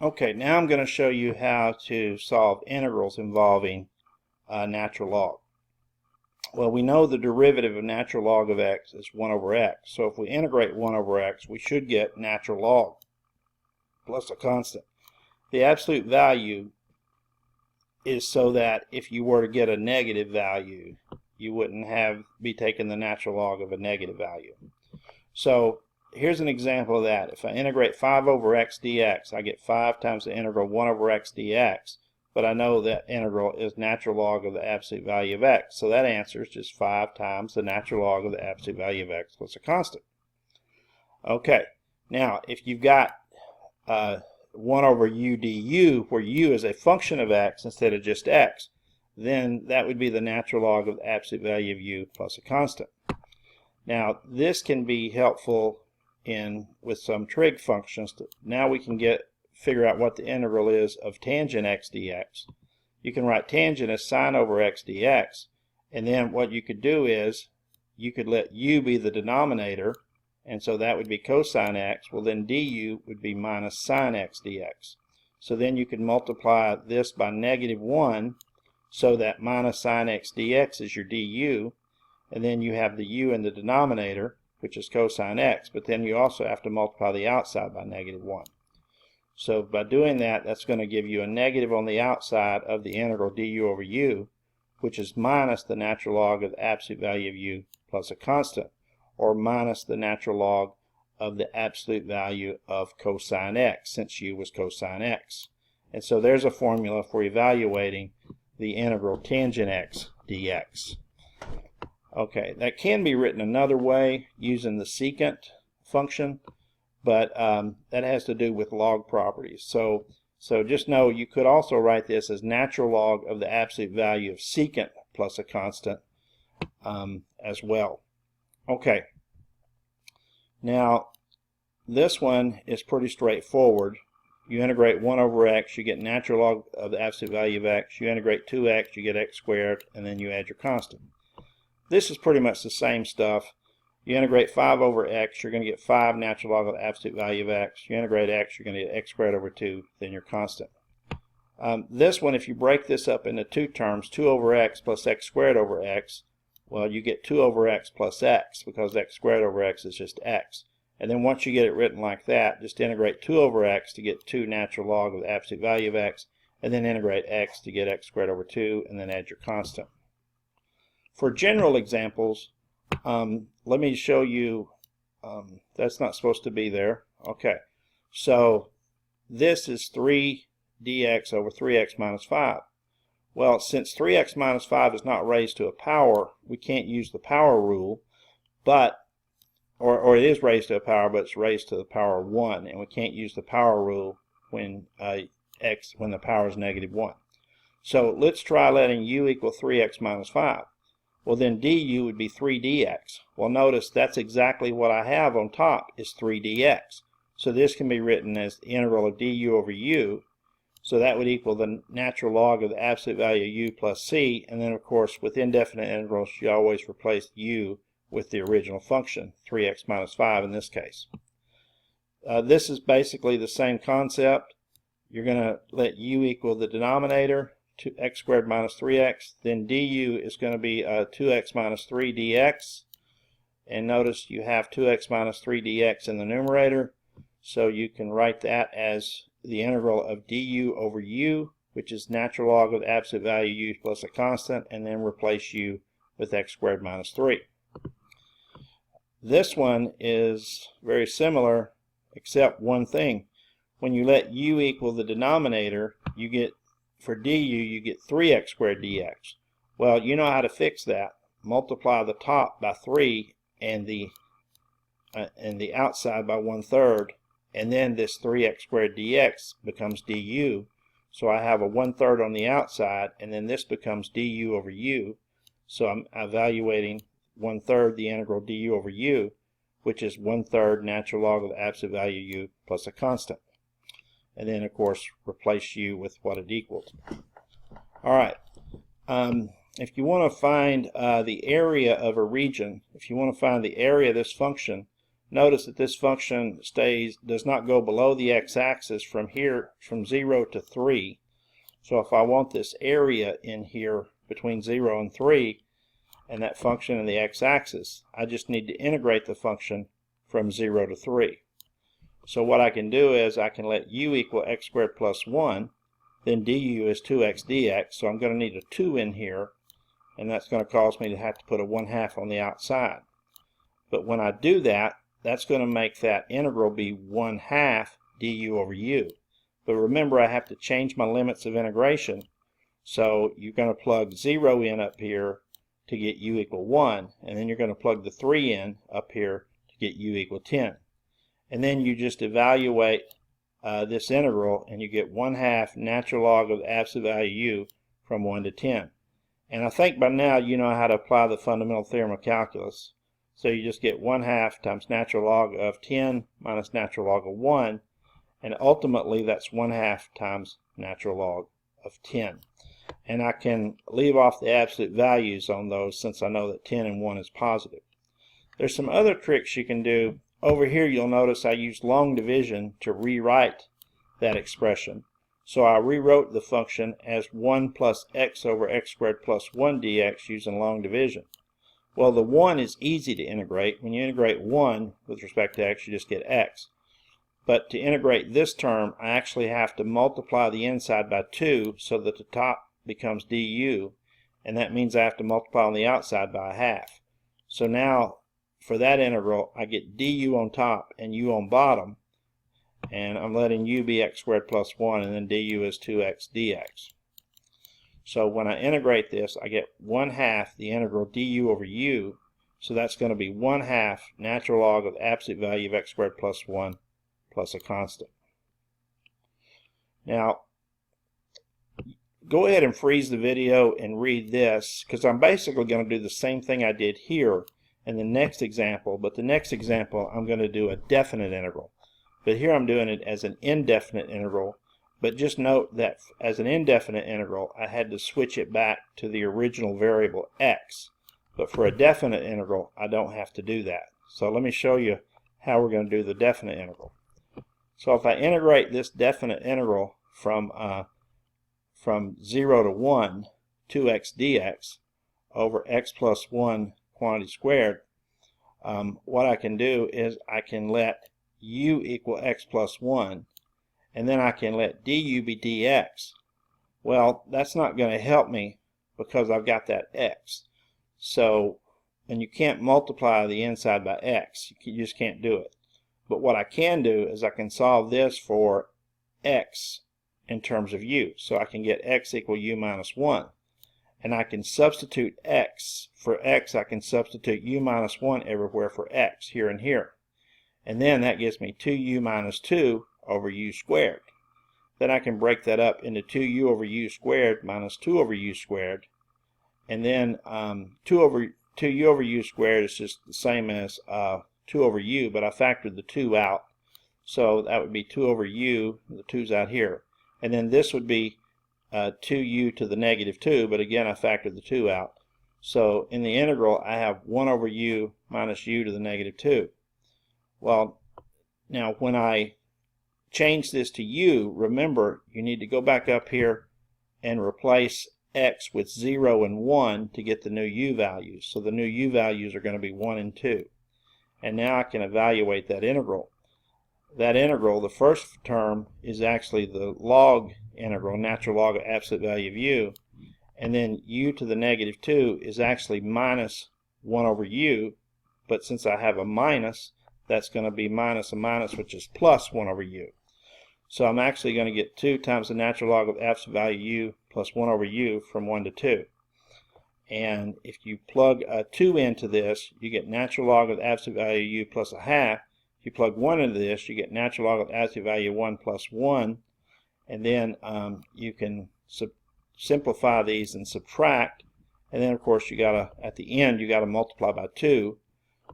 Okay, now I'm going to show you how to solve integrals involving natural log. Well, we know the derivative of natural log of x is 1 over x. So if we integrate 1 over x, we should get natural log plus a constant. The absolute value is so that if you were to get a negative value, you wouldn't be taking the natural log of a negative value. So here's an example of that. If I integrate 5 over x dx, I get 5 times the integral 1 over x dx, but I know that integral is natural log of the absolute value of x. So that answer is just 5 times the natural log of the absolute value of x plus a constant. Okay, now if you've got 1 over u du, where u is a function of x instead of just x, then that would be the natural log of the absolute value of u plus a constant. Now this can be helpful with some trig functions. Now we can figure out what the integral is of tangent x dx. You can write tangent as sine over x dx, and then what you could do is you could let u be the denominator, and so that would be cosine x. Well, then du would be minus sine x dx. So then you could multiply this by -1, so that minus sine x dx is your du, and then you have the u in the denominator, which is cosine x, but then you also have to multiply the outside by -1. So by doing that, that's going to give you a negative on the outside of the integral du over u, which is minus the natural log of the absolute value of u plus a constant, or minus the natural log of the absolute value of cosine x, since u was cosine x. And so there's a formula for evaluating the integral tangent x dx. Okay, that can be written another way using the secant function, but that has to do with log properties. So just know you could also write this as natural log of the absolute value of secant plus a constant as well. Okay, now this one is pretty straightforward. You integrate 1 over x, you get natural log of the absolute value of x. You integrate 2x, you get x squared, and then you add your constant. This is pretty much the same stuff. You integrate 5 over x, you're going to get 5 natural log of the absolute value of x. You integrate x, you're going to get x squared over 2, then your constant. This one, if you break this up into two terms, 2 over x plus x squared over x, well, you get 2 over x plus x, because x squared over x is just x. And then once you get it written like that, just integrate 2 over x to get 2 natural log of the absolute value of x, and then integrate x to get x squared over 2, and then add your constant. For general examples, let me show you, that's not supposed to be there. Okay, so this is 3 dx over 3x minus 5. Well, since 3x minus 5 is not raised to a power, we can't use the power rule, but or it is raised to a power, but it's raised to the power of 1, and we can't use the power rule when the power is -1. So let's try letting u equal 3x minus 5. Well, then du would be 3 dx. Well, notice that's exactly what I have on top is 3 dx. So this can be written as the integral of du over u. So that would equal the natural log of the absolute value of u plus c. And then, of course, with indefinite integrals, you always replace u with the original function, 3x minus 5 in this case. This is basically the same concept. You're going to let u equal the denominator, 2x squared minus 3x, then du is going to be 2x minus 3 dx, and notice you have 2x minus 3 dx in the numerator, so you can write that as the integral of du over u, which is natural log of the absolute value u plus a constant, and then replace u with x squared minus 3. This one is very similar, except one thing. When you let u equal the denominator, you get, for du, you get 3x squared dx. Well, you know how to fix that. Multiply the top by 3 and the outside by 1/3, and then this 3x squared dx becomes du. So I have a 1/3 on the outside, and then this becomes du over u. So I'm evaluating 1/3 the integral du over u, which is 1/3 natural log of the absolute value u plus a constant. And then, of course, replace u with what it equals. All right. If you want to find the area of a region, if you want to find the area of this function, notice that this function does not go below the x-axis from here, from 0 to 3. So if I want this area in here between 0 and 3, and that function in the x-axis, I just need to integrate the function from 0 to 3. So what I can do is I can let u equal x squared plus 1, then du is 2x dx, so I'm going to need a 2 in here, and that's going to cause me to have to put a 1/2 on the outside. But when I do that, that's going to make that integral be 1/2 du over u. But remember, I have to change my limits of integration, so you're going to plug 0 in up here to get u equal 1, and then you're going to plug the 3 in up here to get u equal 10. And then you just evaluate this integral, and you get 1/2 natural log of absolute value u from 1 to 10. And I think by now you know how to apply the fundamental theorem of calculus. So you just get 1/2 times natural log of 10 minus natural log of 1, and ultimately that's 1/2 times natural log of 10. And I can leave off the absolute values on those since I know that 10 and 1 is positive. There's some other tricks you can do. Over here you'll notice I used long division to rewrite that expression. So I rewrote the function as 1 plus x over x squared plus 1 dx using long division. Well, the 1 is easy to integrate. When you integrate 1 with respect to x, you just get x. But to integrate this term, I actually have to multiply the inside by 2 so that the top becomes du, and that means I have to multiply on the outside by 1/2. So now for that integral, I get du on top and u on bottom, and I'm letting u be x squared plus 1, and then du is 2x dx. So when I integrate this, I get 1/2 the integral du over u, so that's going to be 1/2 natural log of absolute value of x squared plus 1 plus a constant. Now, go ahead and freeze the video and read this, because I'm basically going to do the same thing I did here in the next example, but the next example I'm going to do a definite integral. But here I'm doing it as an indefinite integral, but just note that as an indefinite integral I had to switch it back to the original variable x. But for a definite integral I don't have to do that. So let me show you how we're going to do the definite integral. So if I integrate this definite integral from 0 to 1, 2x dx over x plus 1 quantity squared, what I can do is I can let u equal x plus 1, and then I can let du be dx. Well, that's not going to help me because I've got that x. So, and you can't multiply the inside by x. You just can't do it. But what I can do is I can solve this for x in terms of u. So I can get x equal u minus 1. And I can substitute x. For x, I can substitute u minus 1 everywhere for x, here and here. And then that gives me 2u minus 2 over u squared. Then I can break that up into 2u over u squared minus 2 over u squared. And then 2u over u squared is just the same as 2 over u, but I factored the 2 out. So that would be 2 over u, the 2's out here. And then this would be 2u to the negative 2, but again I factored the 2 out. So in the integral I have 1 over u minus u to the negative 2. Well, now when I change this to u, remember you need to go back up here and replace x with 0 and 1 to get the new u values. So the new u values are going to be 1 and 2. And now I can evaluate that integral. That integral, the first term, is actually the log integral, natural log of absolute value of u. And then u to the negative 2 is actually minus 1 over u. But since I have a minus, that's going to be minus a minus, which is plus 1 over u. So I'm actually going to get 2 times the natural log of absolute value u plus 1 over u from 1 to 2. And if you plug a 2 into this, you get natural log of absolute value u plus a half. If you plug 1 into this, you get natural log of absolute value 1 plus 1. And then you can simplify these and subtract. And then, of course, you gotta at the end you gotta multiply by 2.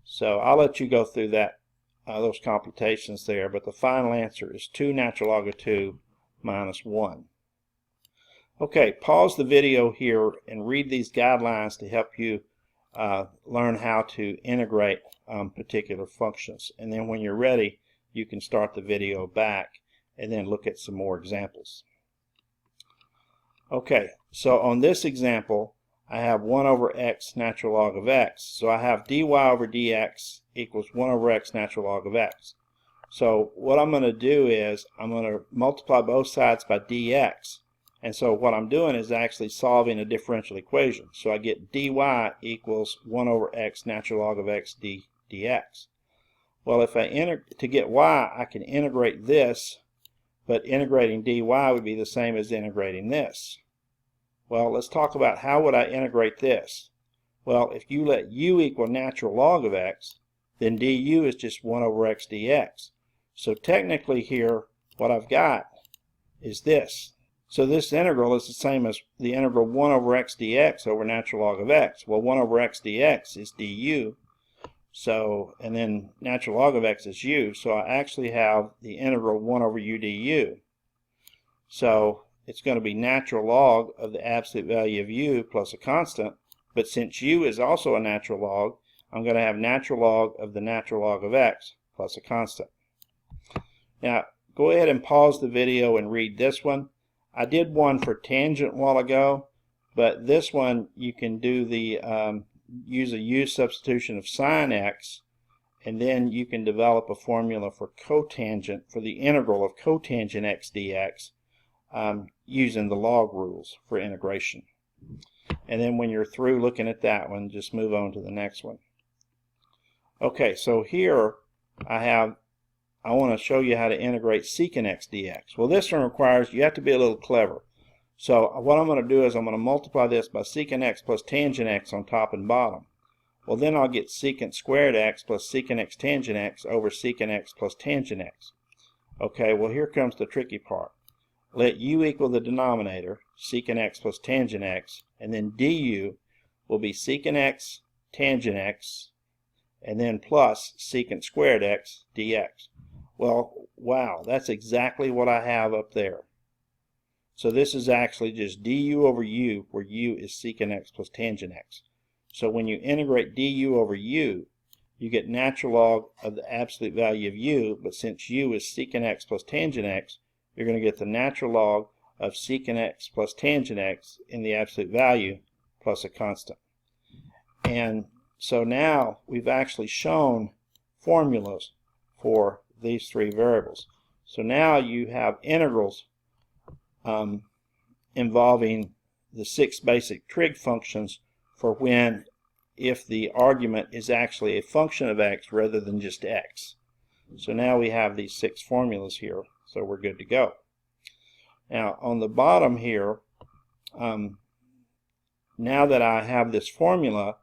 So I'll let you go through that those computations there. But the final answer is 2 natural log of 2 minus 1. Okay, pause the video here and read these guidelines to help you learn how to integrate particular functions. And then when you're ready, you can start the video back and then look at some more examples. Okay, so on this example, I have 1 over x natural log of x. So I have dy over dx equals 1 over x natural log of x. So what I'm going to do is I'm going to multiply both sides by dx. And so what I'm doing is actually solving a differential equation. So I get dy equals 1 over x natural log of x dx. Well, if to get y, I can integrate this, but integrating dy would be the same as integrating this. Well, let's talk about how would I integrate this. Well, if you let u equal natural log of x, then du is just 1 over x dx. So technically here, what I've got is this. So this integral is the same as the integral 1 over x dx over natural log of x. Well, 1 over x dx is du. So, and then natural log of x is u. So I actually have the integral 1 over u du. So it's going to be natural log of the absolute value of u plus a constant. But since u is also a natural log, I'm going to have natural log of the natural log of x plus a constant. Now, go ahead and pause the video and read this one. I did one for tangent a while ago, but this one you can do the use a u substitution of sine x, and then you can develop a formula for cotangent, for the integral of cotangent x dx, using the log rules for integration. And then when you're through looking at that one, just move on to the next one. Okay, so here I want to show you how to integrate secant x dx. Well, this one requires, you have to be a little clever. So what I'm going to do is I'm going to multiply this by secant x plus tangent x on top and bottom. Well, then I'll get secant squared x plus secant x tangent x over secant x plus tangent x. Okay, well here comes the tricky part. Let u equal the denominator, secant x plus tangent x, and then du will be secant x tangent x, and then plus secant squared x dx. Well, wow, that's exactly what I have up there. So this is actually just du over u, where u is secant x plus tangent x. So when you integrate du over u, you get natural log of the absolute value of u, but since u is secant x plus tangent x, you're going to get the natural log of secant x plus tangent x in the absolute value plus a constant. And so now we've actually shown formulas for these three variables. So now you have integrals involving the 6 basic trig functions for when, if the argument is actually a function of x rather than just x. So now we have these 6 formulas here, so we're good to go. Now on the bottom here, now that I have this formula,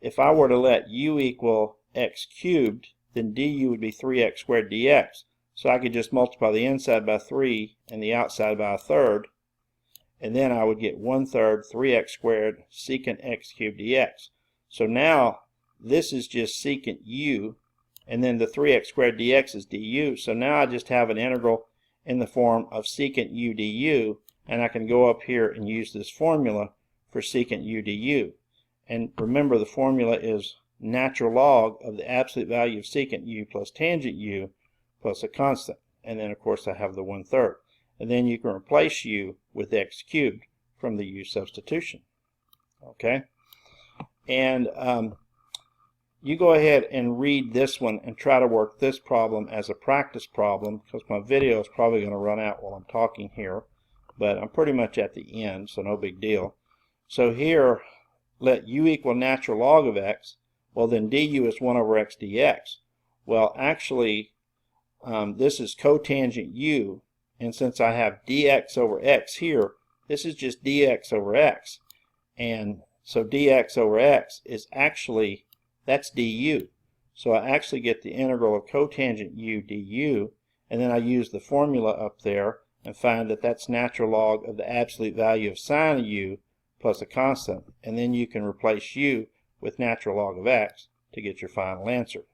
if I were to let u equal x cubed, then du would be 3x squared dx. So I could just multiply the inside by 3 and the outside by a third, and then I would get 1/3 3x squared secant x cubed dx. So now this is just secant u, and then the 3x squared dx is du. So now I just have an integral in the form of secant u du, and I can go up here and use this formula for secant u du. And remember, the formula is natural log of the absolute value of secant u plus tangent u plus a constant. And then of course I have the 1/3. And then you can replace u with x cubed from the u substitution. Okay? And you go ahead and read this one and try to work this problem as a practice problem, because my video is probably going to run out while I'm talking here. But I'm pretty much at the end, so no big deal. So here, let u equal natural log of x. Well, then du is 1 over x dx. Well, actually, this is cotangent u, and since I have dx over x here, this is just dx over x. And so dx over x is actually, that's du. So I actually get the integral of cotangent u du, and then I use the formula up there and find that that's natural log of the absolute value of sine of u plus a constant. And then you can replace u with natural log of x to get your final answer.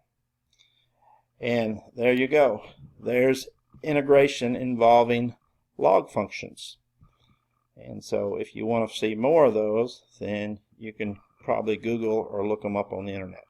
And there you go. There's integration involving log functions. And so if you want to see more of those, then you can probably Google or look them up on the internet.